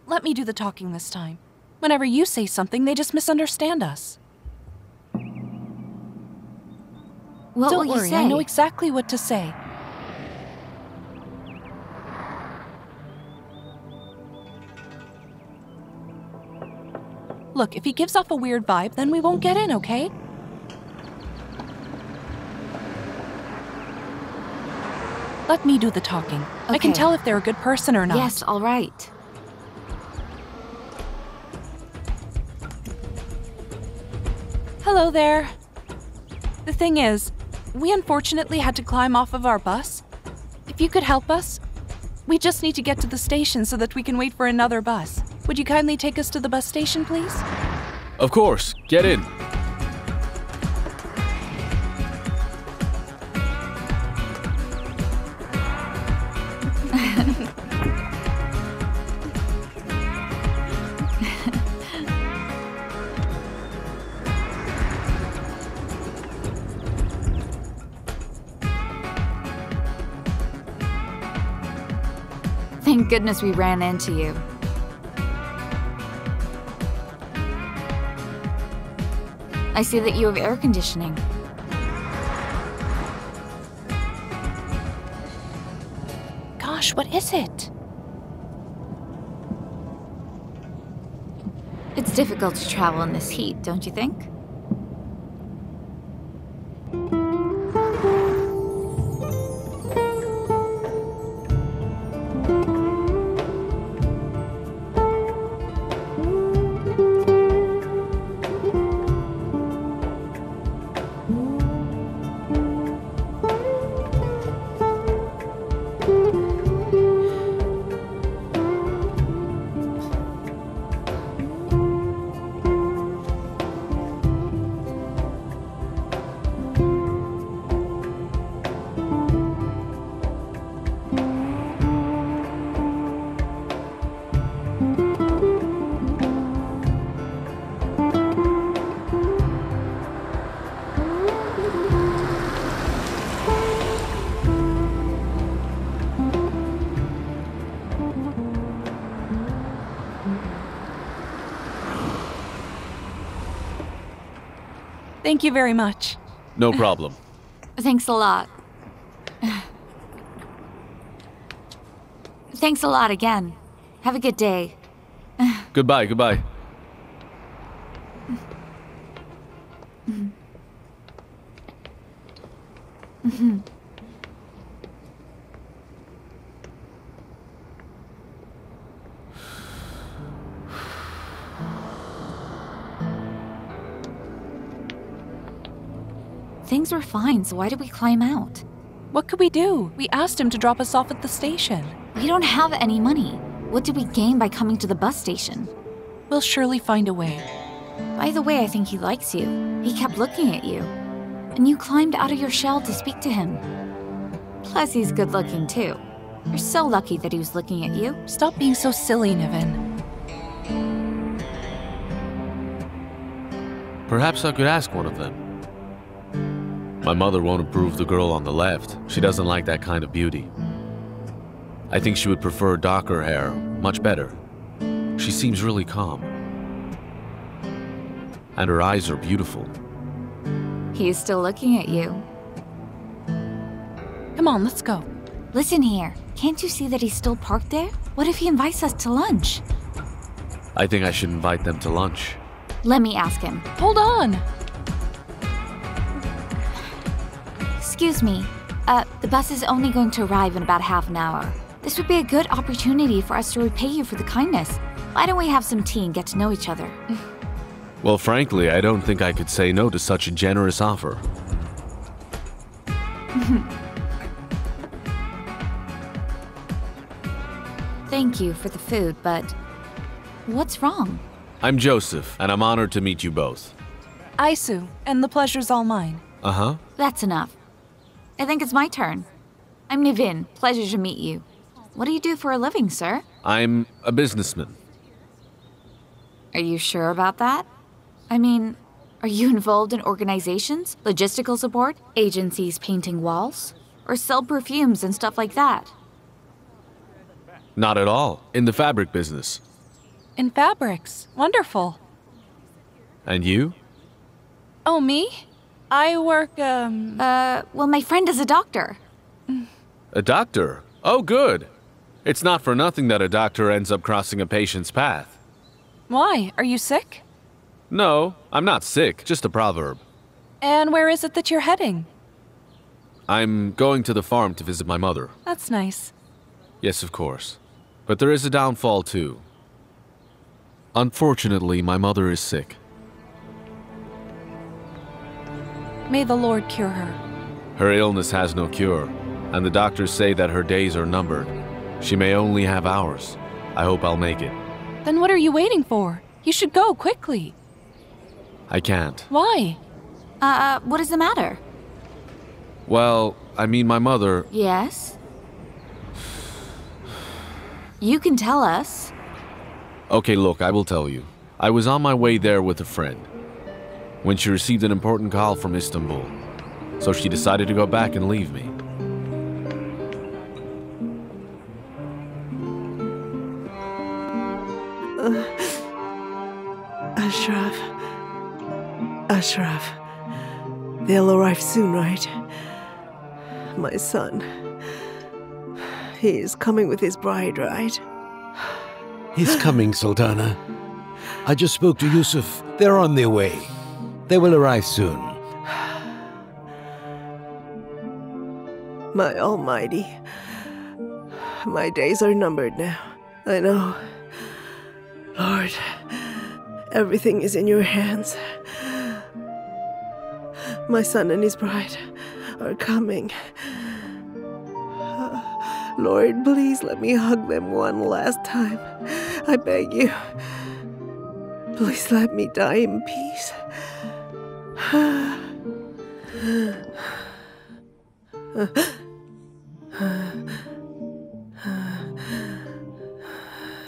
let me do the talking this time. Whenever you say something, they just misunderstand us. What Don't will you worry, say? I know exactly what to say. Look, if he gives off a weird vibe, then we won't get in, okay? Let me do the talking. Okay. I can tell if they're a good person or not. Yes, all right. Hello there. The thing is, we unfortunately had to climb off of our bus. If you could help us, we just need to get to the station so that we can wait for another bus. Would you kindly take us to the bus station, please? Of course. Get in. Thank goodness we ran into you. I see that you have air conditioning. Gosh, what is it? It's difficult to travel in this heat, don't you think? Thank you very much. No problem. Thanks a lot. Thanks a lot again. Have a good day. Goodbye, goodbye. Things were fine, so why did we climb out? What could we do? We asked him to drop us off at the station. We don't have any money. What did we gain by coming to the bus station? We'll surely find a way. By the way, I think he likes you. He kept looking at you. And you climbed out of your shell to speak to him. Plus, he's good looking too. You're so lucky that he was looking at you. Stop being so silly, Niven. Perhaps I could ask one of them. My mother won't approve the girl on the left. She doesn't like that kind of beauty. I think she would prefer darker hair, much better. She seems really calm. And her eyes are beautiful. He's still looking at you. Come on, let's go. Listen here, can't you see that he's still parked there? What if he invites us to lunch? I think I should invite them to lunch. Let me ask him. Hold on! Excuse me, the bus is only going to arrive in about half an hour. This would be a good opportunity for us to repay you for the kindness. Why don't we have some tea and get to know each other? Well, frankly, I don't think I could say no to such a generous offer. Thank you for the food, but what's wrong? I'm Joseph, and I'm honored to meet you both. Aisu, and the pleasure's all mine. Uh-huh. That's enough. I think it's my turn. I'm Nivin. Pleasure to meet you. What do you do for a living, sir? I'm a businessman. Are you sure about that? I mean, are you involved in organizations, logistical support, agencies painting walls, or sell perfumes and stuff like that? Not at all. In the fabric business. In fabrics. Wonderful. And you? Oh, me? I work, Well, my friend is a doctor. A doctor? Oh, good. It's not for nothing that a doctor ends up crossing a patient's path. Why? Are you sick? No, I'm not sick, just a proverb. And where is it that you're heading? I'm going to the farm to visit my mother. That's nice. Yes, of course. But there is a downfall, too. Unfortunately, my mother is sick. May the Lord cure her. Her illness has no cure, and the doctors say that her days are numbered. She may only have hours. I hope I'll make it. Then what are you waiting for? You should go quickly. I can't. Why? What is the matter? Well, I mean, my mother... Yes? You can tell us. Okay, look, I will tell you. I was on my way there with a friend when she received an important call from Istanbul. So she decided to go back and leave me. Ashraf. They'll arrive soon, right? My son. He is coming with his bride, right? He's coming, Sultana. I just spoke to Yusuf. They're on their way. They will arrive soon. My almighty. My days are numbered now. I know. Lord, everything is in your hands. My son and his bride are coming. Lord, please let me hug them one last time. I beg you. Please let me die in peace.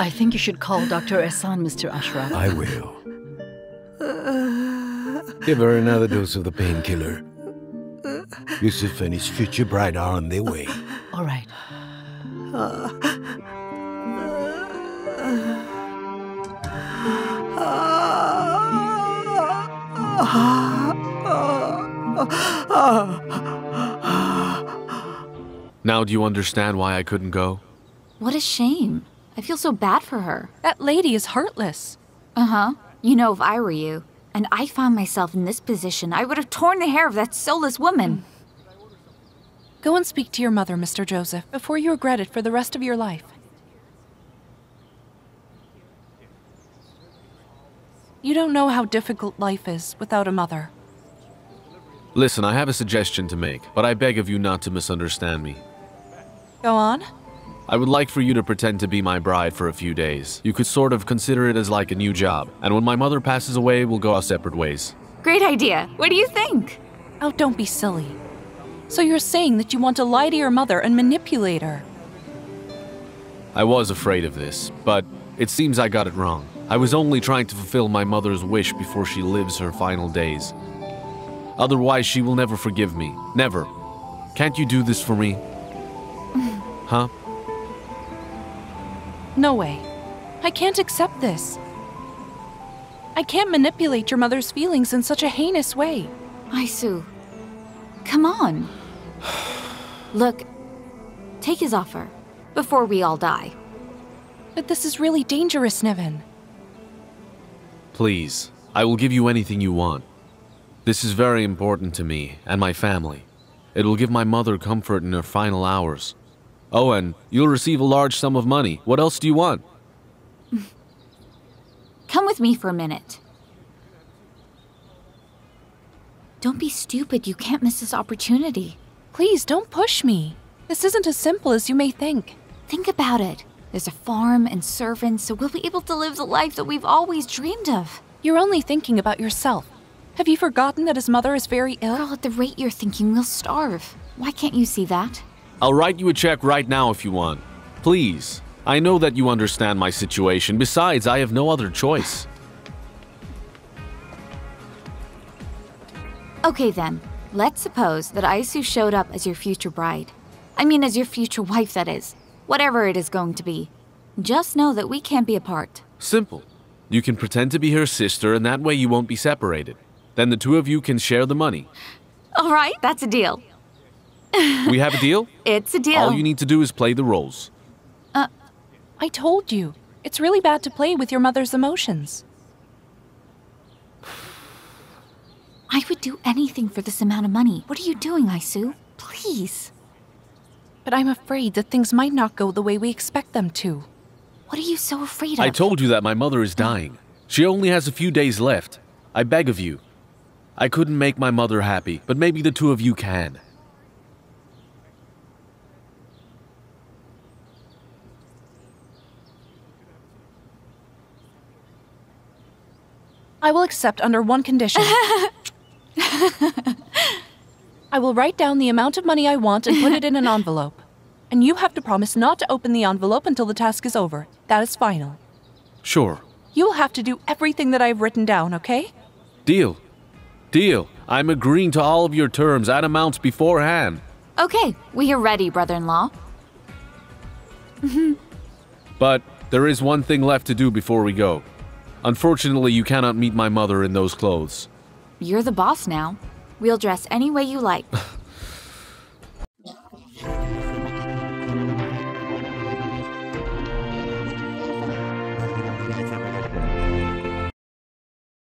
I think you should call Dr. Ehsan, Mr. Ashraf. I will. Give her another dose of the painkiller. Yusuf and his future bride are on their way. All right. Now do you understand why I couldn't go? What a shame. I feel so bad for her. That lady is heartless. Uh-huh. You know, if I were you, and I found myself in this position, I would have torn the hair of that soulless woman. Go and speak to your mother, Mr. Joseph, before you regret it for the rest of your life. You don't know how difficult life is without a mother. Listen, I have a suggestion to make, but I beg of you not to misunderstand me. Go on. I would like for you to pretend to be my bride for a few days. You could sort of consider it as like a new job, and when my mother passes away, we'll go our separate ways. Great idea. What do you think? Oh, don't be silly. So you're saying that you want to lie to your mother and manipulate her? I was afraid of this, but it seems I got it wrong. I was only trying to fulfill my mother's wish before she lives her final days. Otherwise, she will never forgive me. Never. Can't you do this for me? Huh? No way. I can't accept this. I can't manipulate your mother's feelings in such a heinous way. Aisu, come on. Look, take his offer before we all die. But this is really dangerous, Niven. Please, I will give you anything you want. This is very important to me and my family. It will give my mother comfort in her final hours. Oh, and you'll receive a large sum of money. What else do you want? Come with me for a minute. Don't be stupid. You can't miss this opportunity. Please, don't push me. This isn't as simple as you may think. Think about it. There's a farm and servants, so we'll be able to live the life that we've always dreamed of. You're only thinking about yourself. Have you forgotten that his mother is very ill? Girl, at the rate you're thinking, we'll starve. Why can't you see that? I'll write you a check right now if you want. Please. I know that you understand my situation. Besides, I have no other choice. Okay then, let's suppose that Aisu showed up as your future bride. I mean, as your future wife, that is. Whatever it is going to be. Just know that we can't be apart. Simple. You can pretend to be her sister, and that way you won't be separated. Then the two of you can share the money. All right, that's a deal. We have a deal? It's a deal. All you need to do is play the roles. I told you. It's really bad to play with your mother's emotions. I would do anything for this amount of money. What are you doing, Aisu? Please. But I'm afraid that things might not go the way we expect them to. What are you so afraid of? I told you that my mother is dying. She only has a few days left. I beg of you. I couldn't make my mother happy, but maybe the two of you can. I will accept under one condition. I will write down the amount of money I want and put it in an envelope. And you have to promise not to open the envelope until the task is over. That is final. Sure. You will have to do everything that I have written down, okay? Deal. Deal. I'm agreeing to all of your terms and amounts beforehand. Okay, we are ready, brother-in-law. But there is one thing left to do before we go. Unfortunately, you cannot meet my mother in those clothes. You're the boss now. We'll dress any way you like.